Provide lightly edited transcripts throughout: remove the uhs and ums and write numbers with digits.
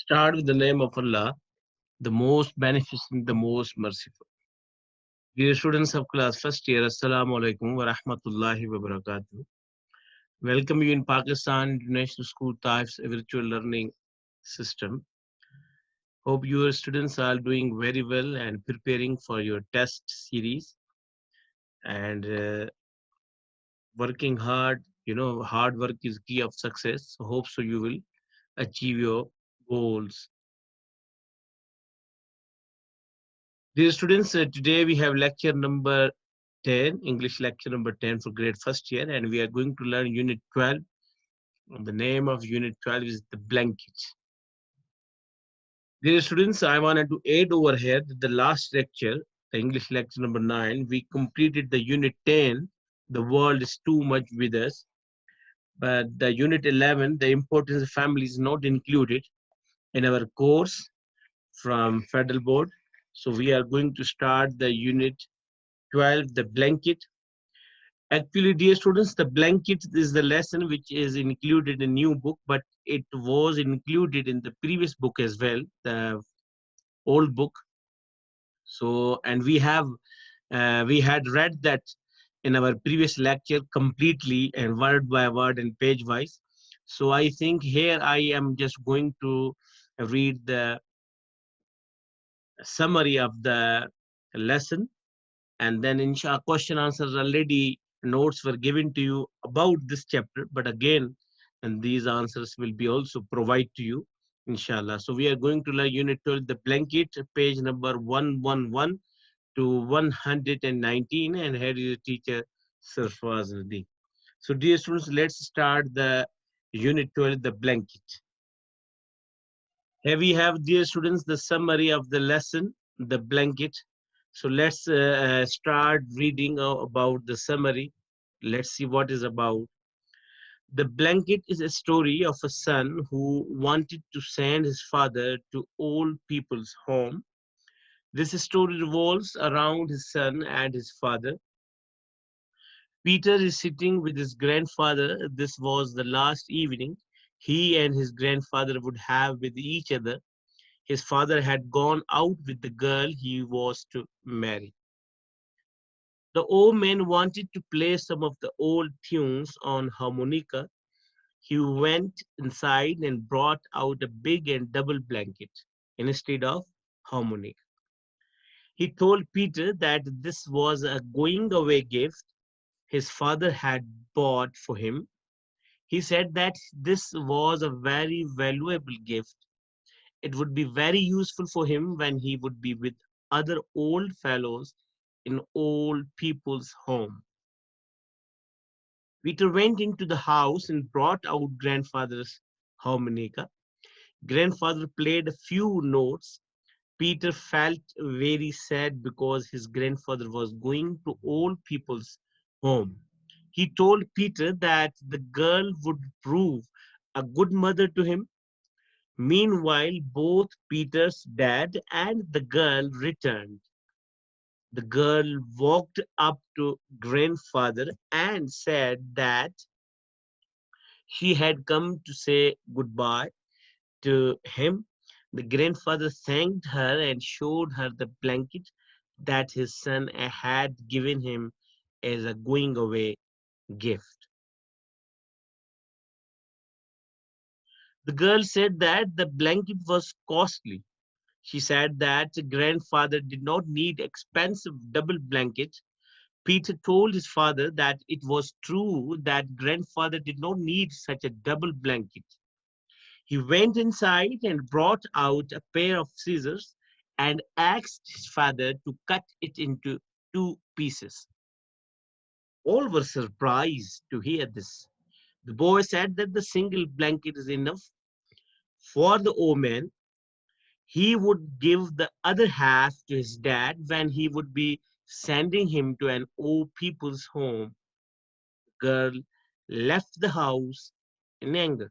Start with the name of Allah, the most beneficent, the most merciful. Dear students of class first year, Assalamu alaikum wa rahmatullahi wa barakatuh. Welcome you in Pakistan International School Taif's virtual learning system. Hope your students are doing very well and preparing for your test series and working hard. You know, hard work is key of success. So hope so you will achieve your goals. Dear students, today we have lecture number 10, English lecture number 10 for grade first year, and we are going to learn unit 12. And the name of unit 12 is the blanket. Dear students, I wanted to add over here that the last lecture, the English lecture number 9, we completed the unit 10, the world is too much with us. But the unit 11, the importance of family is not included in our course from Federal Board. So we are going to start the unit 12, the blanket. Actually, dear students, the blanket is the lesson which is included in new book, but it was included in the previous book as well, the old book. So, and we had read that in our previous lecture completely and word by word and page wise. So I think here I am just going to read the summary of the lesson, and then inshallah question answers already notes were given to you about this chapter, but again, and these answers will be also provided to you inshallah. So we are going to learn unit 12, the blanket, page number 111 to 119, and here is the teacher Sarfaz Radi. So dear students, let's start the unit 12, the blanket. Here we have, dear students, the summary of the lesson, the blanket. So let's start reading about the summary. Let's see what is about. The blanket is a story of a son who wanted to send his father to old people's home. This story revolves around his son and his father. Peter is sitting with his grandfather. This was the last evening he and his grandfather would have with each other. His father had gone out with the girl he was to marry. The old man wanted to play some of the old tunes on harmonica. He went inside and brought out a big and double blanket instead of harmonica. He told Peter that this was a going away gift his father had bought for him. He said that this was a very valuable gift. It would be very useful for him when he would be with other old fellows in old people's home. Peter went into the house and brought out grandfather's harmonica. Grandfather played a few notes. Peter felt very sad because his grandfather was going to old people's home. He told Peter that the girl would prove a good mother to him. Meanwhile, both Peter's dad and the girl returned. The girl walked up to grandfather and said that she had come to say goodbye to him. The grandfather thanked her and showed her the blanket that his son had given him as a going away gift. The girl said that the blanket was costly. She said that grandfather did not need expensive double blankets. Peter told his father that it was true that grandfather did not need such a double blanket. He went inside and brought out a pair of scissors and asked his father to cut it into two pieces. All were surprised to hear this. The boy said that the single blanket is enough for the old man. He would give the other half to his dad when he would be sending him to an old people's home. The girl left the house in anger.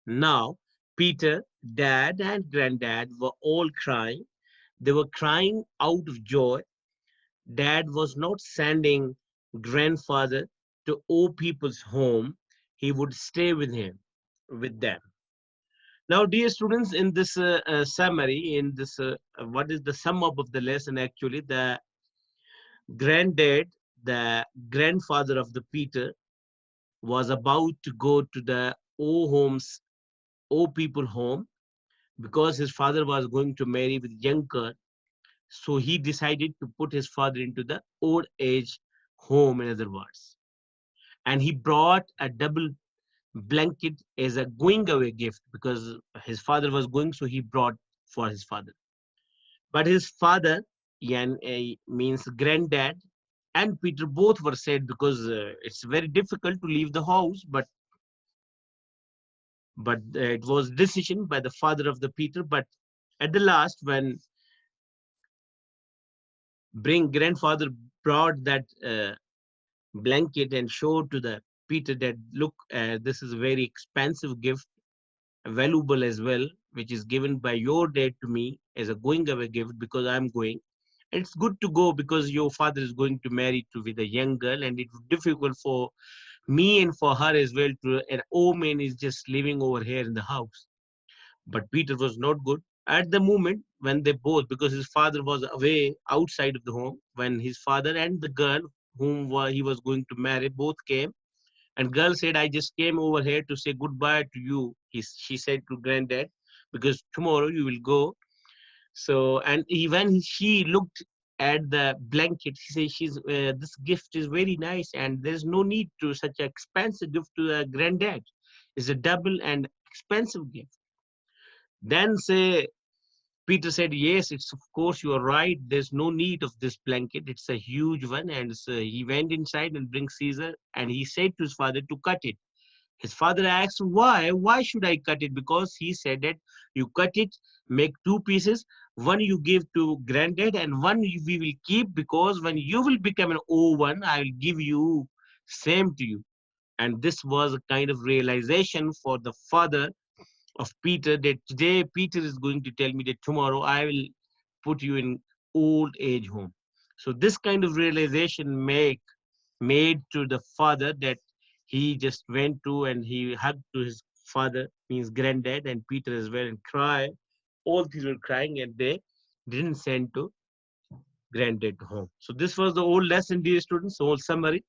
Now, Peter, dad, and granddad were all crying. They were crying out of joy. Dad was not sending grandfather to old people's home. He would stay with him, with them. Now, dear students, in this summary, in this, what is the sum up of the lesson? Actually, the granddad, the grandfather of the Peter, was about to go to the old people home because his father was going to marry with young girl. So he decided to put his father into the old age home, in other words. And he brought a double blanket as a going away gift because his father was going, so he brought for his father. But his father, means granddad, and Peter both were sad because it's very difficult to leave the house. But it was decision by the father of the Peter. But at the last, when bring grandfather brought that blanket and showed to the Peter that look, this is a very expensive gift, valuable as well, which is given by your dad to me as a going away gift because I'm going. It's good to go because your father is going to marry to with a young girl, and it's difficult for me and for her as well to an old man is just living over here in the house. But Peter was not good at the moment when they both, because his father was away outside of the home, when his father and the girl whom he was going to marry both came. And girl said, I just came over here to say goodbye to you. She said to granddad, because tomorrow you will go. So, and when she looked at the blanket, she said, this gift is very nice and there's no need to such an expensive gift to a granddad. It's a double and expensive gift. Then say Peter said, yes, it's of course you are right. There's no need of this blanket. It's a huge one. And so he went inside and bring Caesar and he said to his father to cut it. His father asked, why? Why should I cut it? Because he said that you cut it, make two pieces. One you give to granddad and one we will keep, because when you will become an old one, I will give you same to you. And this was a kind of realization for the father of Peter, that today Peter is going to tell me that tomorrow I will put you in old age home. So this kind of realization made to the father, that he just went to and he hugged to his father, means granddad, and Peter as well, and cried. All these were crying and they didn't send to granddad home. So this was the old lesson, dear students, whole summary.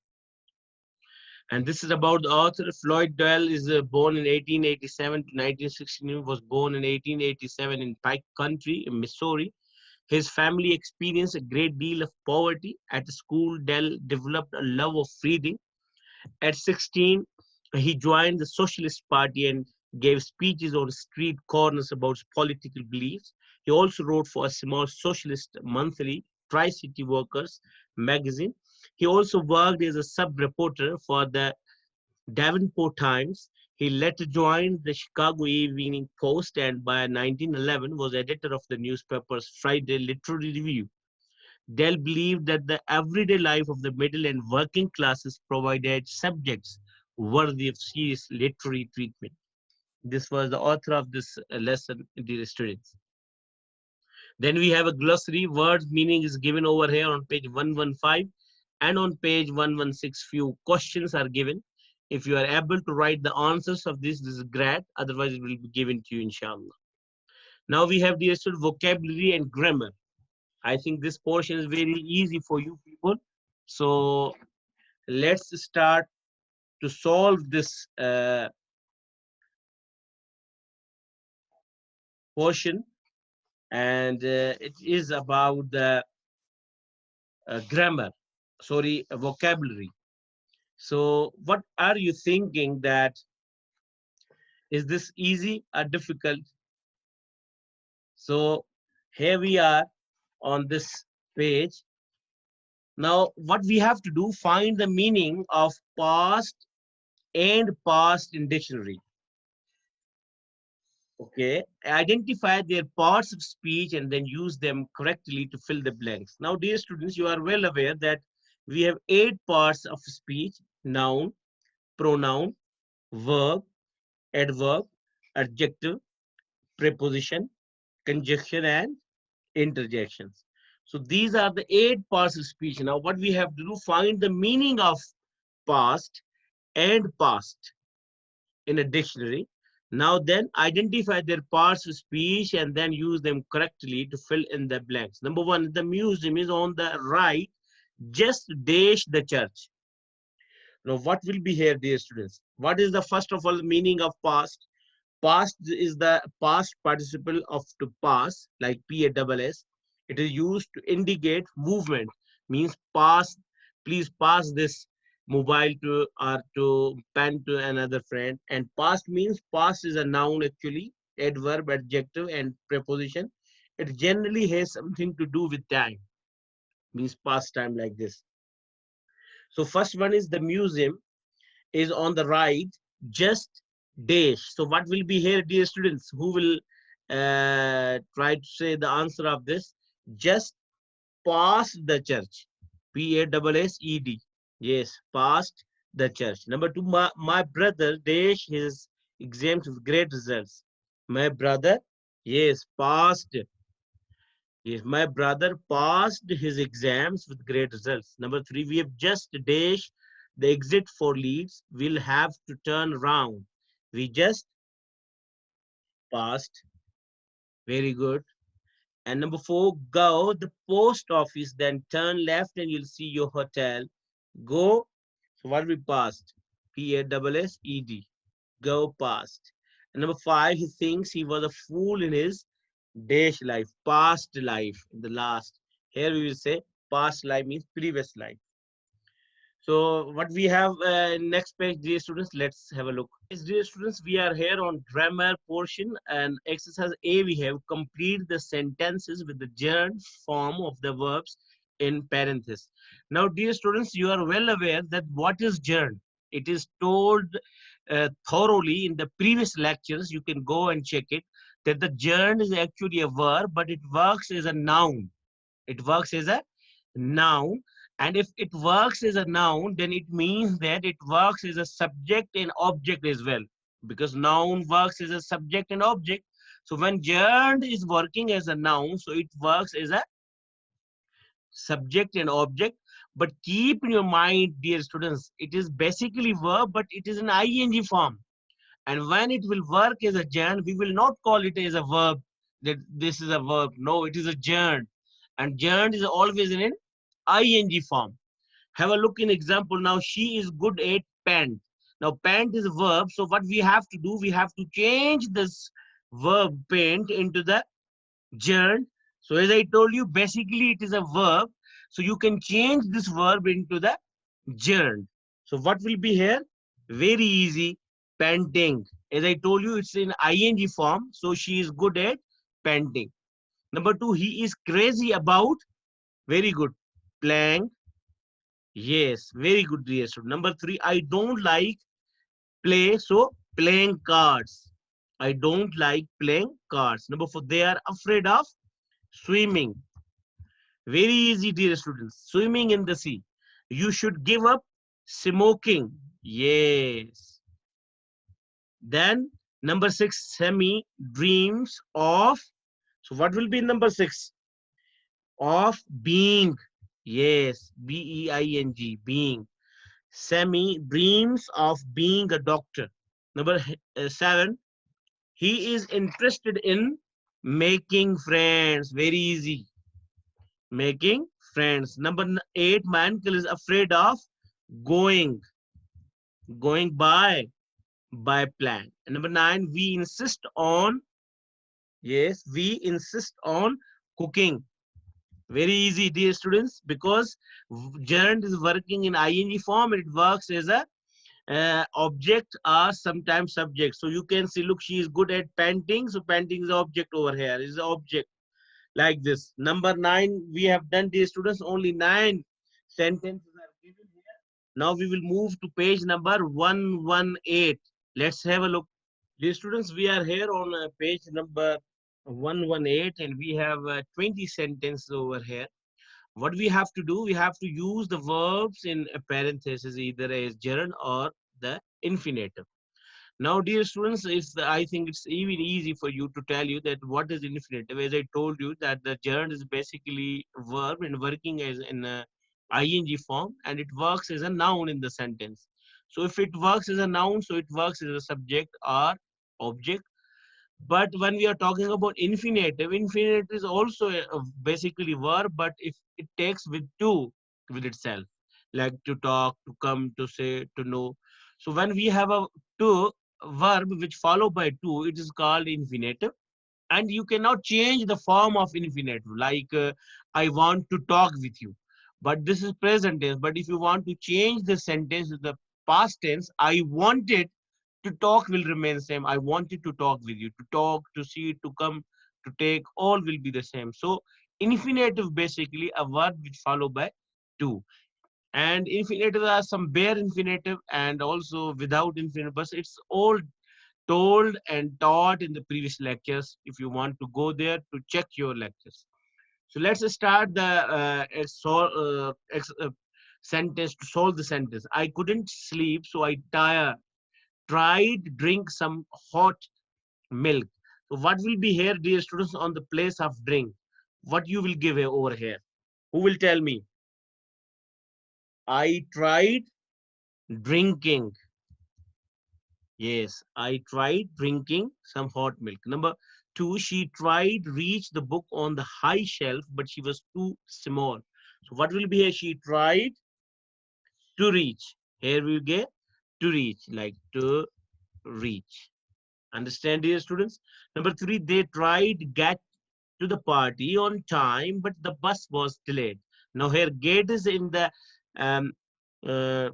And this is about the author. Floyd Doyle is born in 1887 to 1916. Was born in 1887 in Pike Country, in Missouri. His family experienced a great deal of poverty. At school, Dell developed a love of reading. At 16, he joined the Socialist Party and gave speeches on street corners about political beliefs. He also wrote for a small socialist monthly, Tri-City Workers magazine. He also worked as a sub-reporter for the Davenport Times. He later joined the Chicago Evening Post and by 1911 was editor of the newspaper's Friday Literary Review. Dell believed that the everyday life of the middle and working classes provided subjects worthy of serious literary treatment. This was the author of this lesson, dear students. Then we have a glossary. Words meaning is given over here on page 115, and on page 116 few questions are given. If you are able to write the answers of this is great. Otherwise, it will be given to you, inshallah. Now we have the vocabulary and grammar. I think this portion is very easy for you people. So let's start to solve this portion. And it is about the grammar, sorry, vocabulary. So what are you thinking, that is this easy or difficult? So here we are on this page. Now what we have to do, find the meaning of past and past in dictionary. Okay, identify their parts of speech and then use them correctly to fill the blanks. Now dear students, you are well aware that we have 8 parts of speech: noun, pronoun, verb, adverb, adjective, preposition, conjunction, and interjections. So these are the 8 parts of speech. Now what we have to do, find the meaning of past and past in a dictionary. Now then, identify their parts of speech and then use them correctly to fill in the blanks. Number one, the museum is on the right, just dash the church. Now, what will be here, dear students? What is the first of all meaning of past? Past is the past participle of to pass, like PASS. It is used to indicate movement, means pass, please pass this mobile to or to pen to another friend. And past means past is a noun actually, adverb, adjective, and preposition. It generally has something to do with time, means past time like this. So first one is the museum is on the right, just dash. So what will be here, dear students? Who will try to say the answer of this? Just past the church. PASSED. Yes, past the church. Number two, my brother dash his exams with great results. My brother, yes, passed. Yes, my brother passed his exams with great results. Number three, we have just dashed the exit for Leeds. We'll have to turn round. We just passed. Very good. And number four, go the post office, then turn left and you'll see your hotel. Go. So what we passed? PASSED. Go past. And number five, he thinks he was a fool in his dash life, past life, in the last. Here we will say past life means previous life. So what we have next page, dear students, let's have a look. Yes, dear students, we are here on grammar portion and exercise A. We have complete the sentences with the gerund form of the verbs in parenthesis. Now, dear students, you are well aware that what is gerund. It is told thoroughly in the previous lectures. You can go and check it. That the gerund is actually a verb, but it works as a noun. It works as a noun. And if it works as a noun, then it means that it works as a subject and object as well. Because noun works as a subject and object. So when gerund is working as a noun, so it works as a subject and object. But keep in your mind, dear students, it is basically verb, but it is an ing form. And when it will work as a gerund, we will not call it as a verb, that this is a verb. No, it is a gerund. And gerund is always in an ing form. Have a look in example. Now, she is good at pant. Now, pant is a verb. So what we have to do, we have to change this verb paint into the gerund. So as I told you, basically it is a verb. So you can change this verb into the gerund. So what will be here? Very easy. Panting. As I told you, it's in ing form. So she is good at panting. Number two, he is crazy about. Very good. Playing. Yes, very good, dear student. Number three, I don't like play. So playing cards. I don't like playing cards. Number four, they are afraid of swimming. Very easy, dear students. Swimming in the sea. You should give up smoking. Yes. Then number six, Semi dreams of. So what will be number six? Of being. Yes, BEING, being. Semi dreams of being a doctor. Number seven, he is interested in making friends. Very easy. Making friends. Number eight, my uncle is afraid of going. Going by plan. And number nine, we insist on. Yes, we insist on cooking. Very easy, dear students, because gerund is working in ing form. It works as a object or sometimes subject. So you can see, look, she is good at painting. So painting is object over here. Is object like this. Number nine, we have done, dear students. Only 9 sentences are given here. Now we will move to page number 118. Let's have a look. Dear students, we are here on page number 118 and we have 20 sentences over here. What we have to do, we have to use the verbs in a parenthesis, either as gerund or the infinitive. Now, dear students, I think it's even easy for you to tell you that what is infinitive. As I told you that the gerund is basically verb and working as in a ing form, and it works as a noun in the sentence. So if it works as a noun, so it works as a subject or object. But when we are talking about infinitive, infinitive is also basically verb, but if it takes with to with itself, like to talk, to come, to say, to know. So when we have a to verb which follow by to, it is called infinitive. And you cannot change the form of infinitive, like I want to talk with you, but this is present tense. But if you want to change the sentence to the past tense, I wanted to talk will remain same. I wanted to talk with you. To talk, to see, to come, to take, all will be the same. So infinitive basically a verb which follow by to. And infinitive are some bare infinitive and also without infinitive, but it's all told and taught in the previous lectures. If you want to go there to check your lectures. So let's start the sentence to solve the sentence. I couldn't sleep, so I tried drink some hot milk. So what will be here, dear students, on the place of drink? What you will give here over here? Who will tell me? I tried drinking. Yes, I tried drinking some hot milk. Number two, she tried reach the book on the high shelf, but she was too small. So what will be here? She tried to reach. Here we get to reach, like to reach. Understand, dear students? Number three, they tried get to the party on time, but the bus was delayed. Now here get is in the um, uh,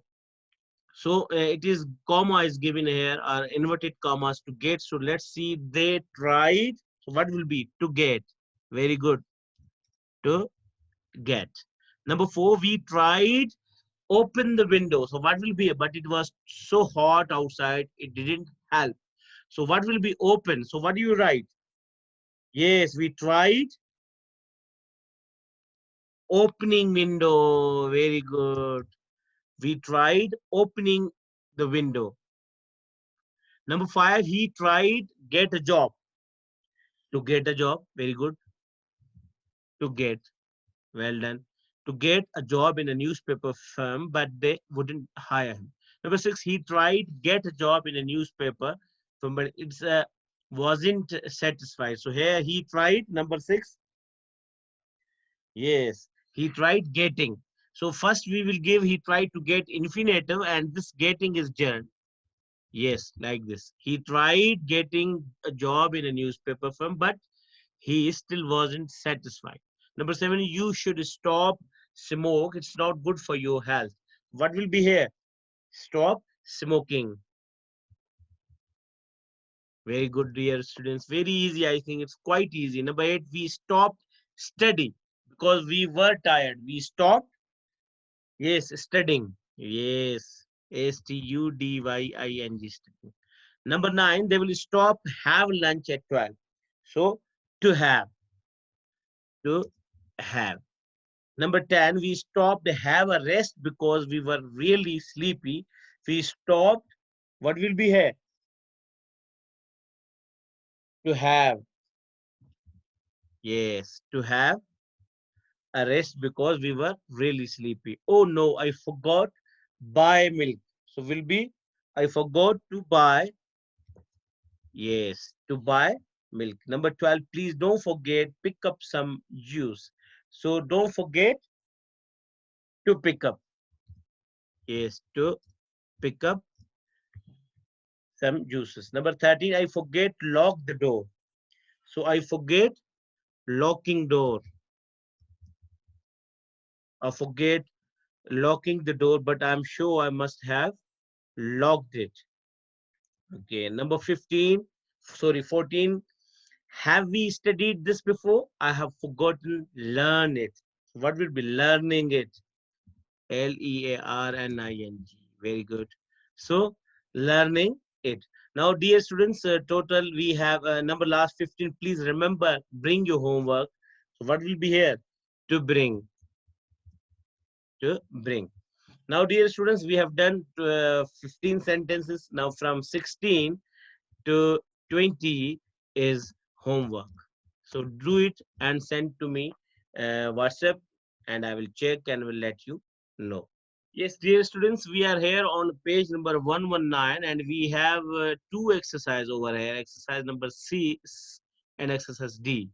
it is comma is given here, or inverted commas to get. So let's see, they tried. So what will be to get? Very good, to get. Number four, we tried open the window. So what will be? But it was so hot outside, it didn't help. So what will be open? So what do you write? Yes, we tried opening window. Very good. We tried opening the window. Number five, he tried get a job. To get a job, very good. To get, well done. To get a job in a newspaper firm, but they wouldn't hire him. Number six, he tried get a job in a newspaper firm, but it's wasn't satisfied. So here he tried. Number six, yes, he tried getting. So first we will give he tried to get infinitive, and this getting is gerund. Yes, like this. He tried getting a job in a newspaper firm, but he still wasn't satisfied. Number seven, you should stop smoke. It's not good for your health. What will be here? Stop smoking. Very good, dear students. Very easy. I think it's quite easy. Number eight, we stopped studying because we were tired. We stopped, yes, studying. Yes, studying. Studying. Number nine, they will stop, have lunch at 12. So, to have, to have. Number 10, we stopped, have a rest because we were really sleepy. We stopped, what will be here? To have, yes, to have a rest because we were really sleepy. Oh no, I forgot buy milk. So will be, I forgot to buy, yes, to buy milk. Number 12, please don't forget, pick up some juice. So don't forget to pick up. Yes, to pick up some juices. Number 13, I forget lock the door. So I forget locking door. I forget locking the door, but I'm sure I must have locked it. Okay, number 15, sorry, 14. Have we studied this before? I have forgotten learn it. What will be learning it? Learning. Very good. So learning it. Now, dear students, total we have number last 15. Please remember, bring your homework. So what will be here? To bring. To bring. Now, dear students, we have done 15 sentences. Now, from 16 to 20 is homework. So do it and send to me WhatsApp, and I will check and will let you know. Yes, dear students, we are here on page number 119 and we have two exercise over here, exercise number C and exercise D.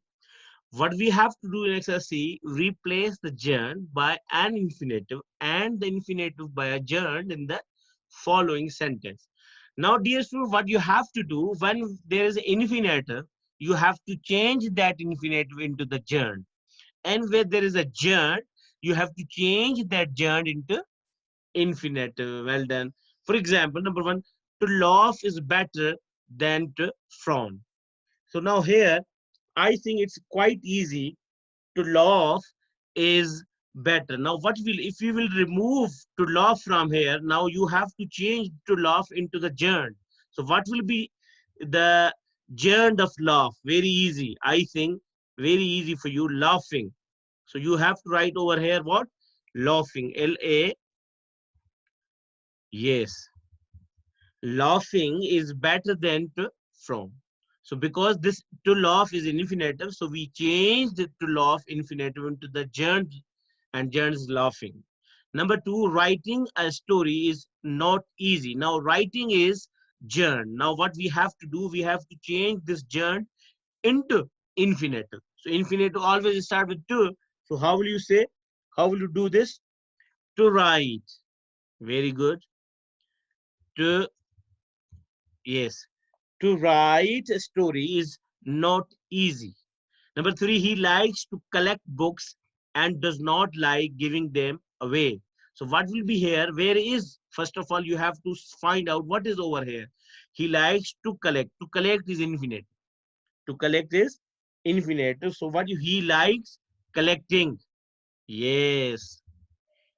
What we have to do in exercise C, replace the gerund by an infinitive and the infinitive by a gerund in the following sentence. Now, dear student, what you have to do when there is an infinitive, you have to change that infinitive into the gerund. And where there is a gerund, you have to change that gerund into infinitive. Well done. For example, number one, to laugh is better than to frown. So now here, I think it's quite easy. To laugh is better. Now, what will, if you will remove to laugh from here, now you have to change to laugh into the gerund. So what will be the gerund of laugh? Very easy. I think very easy for you, laughing. So you have to write over here what? Laughing. L-A, yes. Laughing is better than to from. So because this to laugh is an infinitive, so we changed it to laugh infinitive into the gerund, and gerund is laughing. Number two, writing a story is not easy. Now writing is gerund. Now what we have to do, we have to change this gerund into infinitive. So infinitive always start with to. So how will you say? How will you do this? To write. Very good. To, yes. To write a story is not easy. Number three, he likes to collect books and does not like giving them away. So what will be here? Where is, first of all, you have to find out what is over here. He likes to collect. To collect is infinite. To collect is infinite. So what he likes? Collecting. Yes.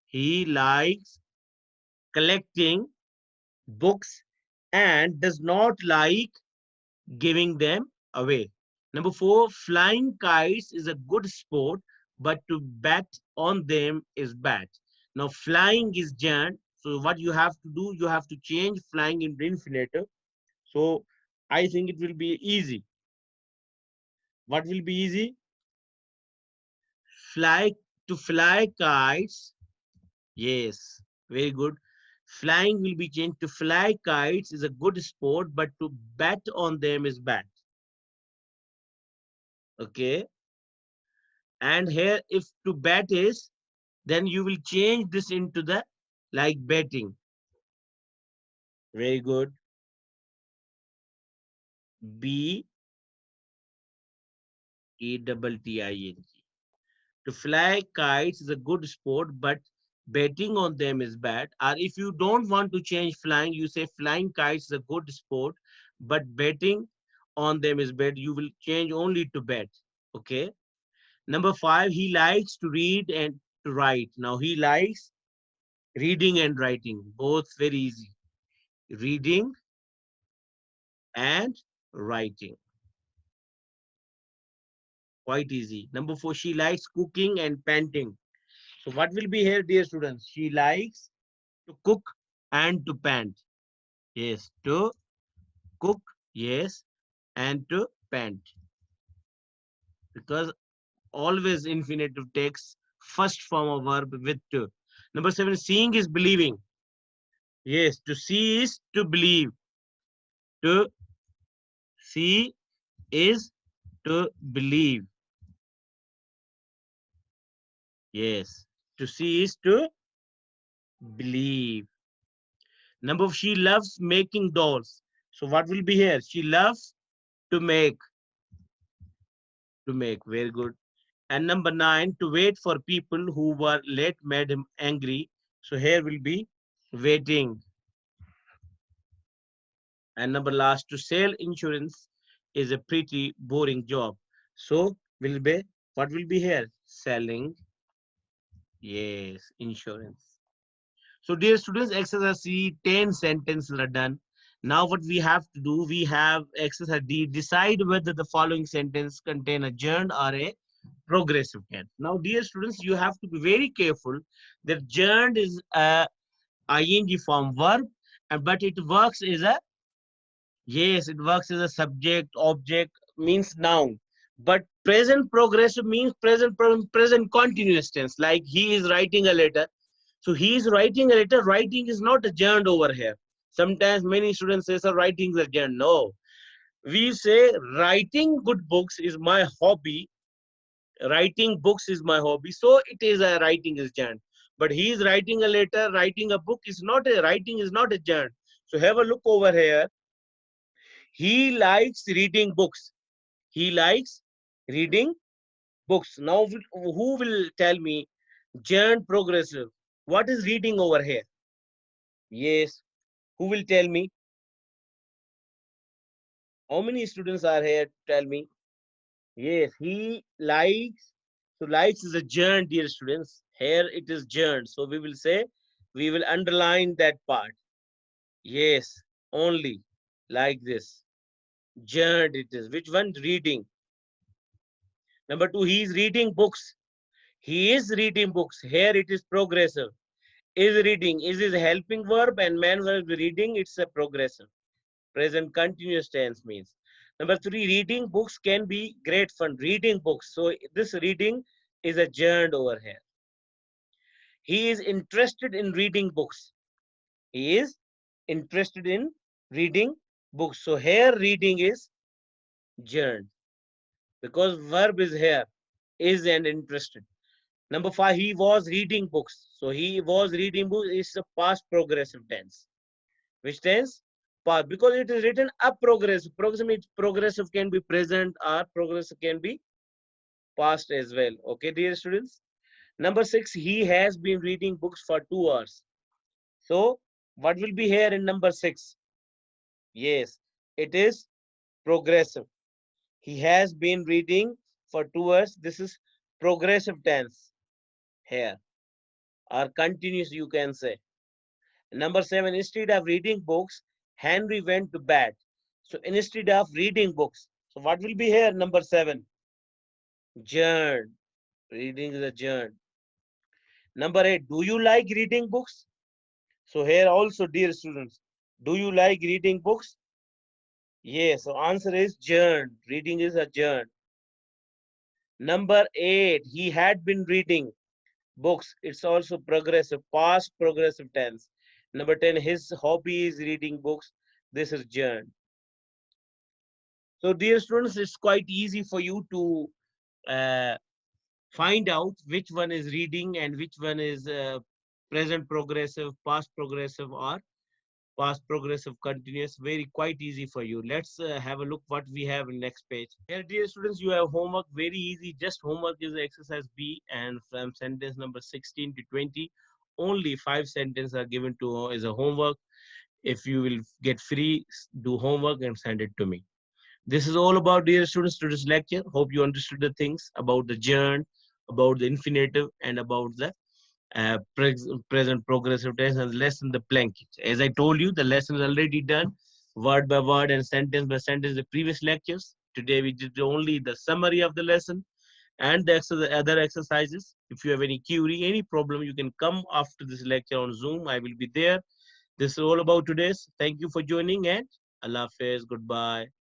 He likes collecting books and does not like giving them away. Number four, flying kites is a good sport, but to bet on them is bad. Now, flying is gerund. So, what you have to do, you have to change flying into infinitive. So, I think it will be easy. What will be easy? Fly, to fly kites. Yes, very good. Flying will be changed to fly kites is a good sport, but to bet on them is bad. Okay. And here, if to bet is, then you will change this into the like betting. Very good. B E double T I N G. To fly kites is a good sport, but betting on them is bad. Or if you don't want to change flying, you say flying kites is a good sport, but betting on them is bad. You will change only to bet. Okay. Number five, he likes to read and to write. Now he likes reading and writing, both very easy. Reading and writing. Quite easy. Number four, she likes cooking and painting. So what will be here, dear students? She likes to cook and to paint. Yes, to cook, yes, and to paint. Because always infinitive takes first form of verb with to. Number seven, seeing is believing. Yes, to see is to believe. To see is to believe. Yes, to see is to believe. Number of, she loves making dolls. So what will be here? She loves to make. To make. Very good. And number nine, to wait for people who were late made him angry. So here will be waiting. And number last, to sell insurance is a pretty boring job. So will be, what will be here? Selling. Yes, insurance. So dear students, exercise C, 10 sentences are done. Now what we have to do, we have exercise D, decide whether the following sentence contain a gerund or a progressive tense. Now dear students, you have to be very careful that gerund is a ing form verb, and but it works as a, yes, it works as a subject, object, means noun. But present progressive means present continuous tense, like he is writing a letter. So he is writing a letter. Writing is not adjourned over here. Sometimes many students say, sir, writing is adjourned. No. We say writing good books is my hobby. Writing books is my hobby. So it is a writing is adjourned. But he is writing a letter, writing a book is not a writing is not adjourned. So have a look over here. He likes reading books. He likes reading books. Now, who will tell me gerund progressive? What is reading over here? Yes. Who will tell me? How many students are here? Tell me. Yes, he likes. So likes is a gerund, dear students. Here it is gerund. So we will say, we will underline that part. Yes, only like this. Gerund it is. Which one? Reading. Number two, he is reading books. He is reading books. Here it is progressive. Is reading. Is a helping verb and main verb reading. It's a progressive. Present continuous tense means. Number three, reading books can be great fun. Reading books. So this reading is a gerund over here. He is interested in reading books. He is interested in reading books. So here reading is gerund because verb is here, is and interested. Number five, he was reading books. So he was reading books is a past progressive tense. Which tense? Past, because it is written up progressive. Progressive can be present or progressive can be past as well. Okay, dear students. Number six, he has been reading books for 2 hours. So what will be here in number six? Yes, it is progressive. He has been reading for 2 hours. This is progressive tense here or continuous you can say. Number seven, instead of reading books, Henry went to bed. So instead of reading books, so what will be here? Number seven, gerund. Reading is a gerund. Number eight, do you like reading books? So here also, dear students, do you like reading books? Yes, so answer is gerund. Reading is a gerund. Number eight, he had been reading books. It's also progressive, past progressive tense. Number 10, his hobby is reading books. This is gerund. So dear students, it's quite easy for you to uh, find out which one is reading and which one is present progressive, past progressive, or past progressive continuous. Very quite easy for you. Let's have a look what we have in next page. Here, dear students, you have homework. Very easy. Just homework is exercise B, and from sentence number 16 to 20, only 5 sentences are given to as a homework. If you will get free, do homework and send it to me. This is all about, dear students, today's lecture. Hope you understood the things about the gerund, about the infinitive, and about the present progressive tense and lesson the blanket. As I told you, the lesson is already done, word by word and sentence by sentence, the previous lectures. Today we did only the summary of the lesson and the other exercises. If you have any query, any problem, you can come after this lecture on Zoom. I will be there. This is all about today's. Thank you for joining and Allah Hafiz. Goodbye.